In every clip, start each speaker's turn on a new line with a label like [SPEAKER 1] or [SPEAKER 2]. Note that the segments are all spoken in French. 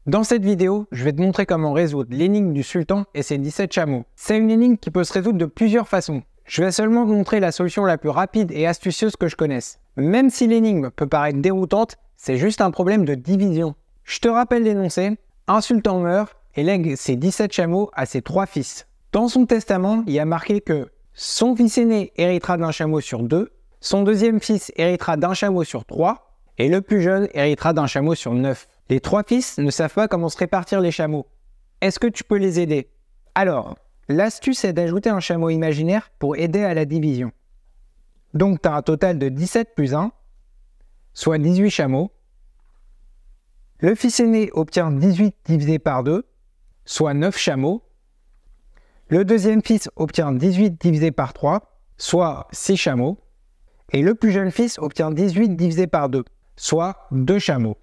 [SPEAKER 1] Dans cette vidéo, je vais te montrer comment résoudre l'énigme du sultan et ses 17 chameaux. C'est une énigme qui peut se résoudre de plusieurs façons. Je vais seulement te montrer la solution la plus rapide et astucieuse que je connaisse. Même si l'énigme peut paraître déroutante, c'est juste un problème de division. Je te rappelle l'énoncé, un sultan meurt et lègue ses 17 chameaux à ses 3 fils. Dans son testament, il y a marqué que son fils aîné héritera d'un chameau sur 2, son deuxième fils héritera d'un chameau sur 3 et le plus jeune héritera d'un chameau sur 9. Les 3 fils ne savent pas comment se répartir les chameaux. Est-ce que tu peux les aider? Alors, l'astuce est d'ajouter un chameau imaginaire pour aider à la division. Donc tu as un total de 17 plus 1, soit 18 chameaux. Le fils aîné obtient 18 divisé par 2, soit 9 chameaux. Le deuxième fils obtient 18 divisé par 3, soit 6 chameaux. Et le plus jeune fils obtient 18 divisé par 2, soit 2 chameaux.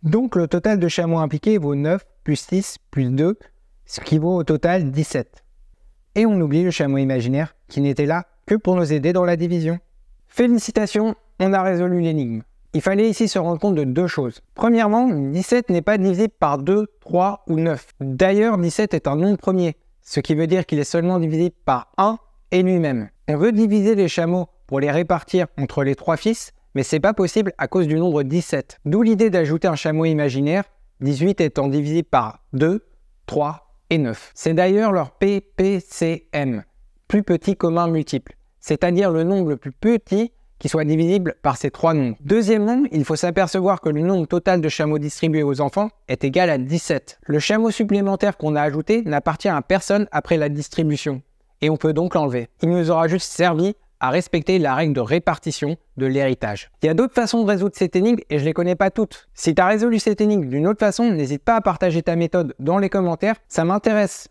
[SPEAKER 1] Donc le total de chameaux impliqués vaut 9 plus 6 plus 2, ce qui vaut au total 17. Et on oublie le chameau imaginaire qui n'était là que pour nous aider dans la division. Félicitations, on a résolu l'énigme. Il fallait ici se rendre compte de deux choses. Premièrement, 17 n'est pas divisible par 2, 3 ou 9. D'ailleurs, 17 est un nombre premier, ce qui veut dire qu'il est seulement divisible par 1 et lui-même. On veut diviser les chameaux pour les répartir entre les 3 fils, mais c'est pas possible à cause du nombre 17. D'où l'idée d'ajouter un chameau imaginaire, 18 étant divisible par 2, 3 et 9. C'est d'ailleurs leur PPCM, plus petit commun multiple, c'est-à-dire le nombre le plus petit qui soit divisible par ces 3 nombres. Deuxièmement, il faut s'apercevoir que le nombre total de chameaux distribués aux enfants est égal à 17. Le chameau supplémentaire qu'on a ajouté n'appartient à personne après la distribution, et on peut donc l'enlever. Il nous aura juste servi à respecter la règle de répartition de l'héritage. Il y a d'autres façons de résoudre cette énigme et je les connais pas toutes. Si tu as résolu cette énigme d'une autre façon, n'hésite pas à partager ta méthode dans les commentaires, ça m'intéresse.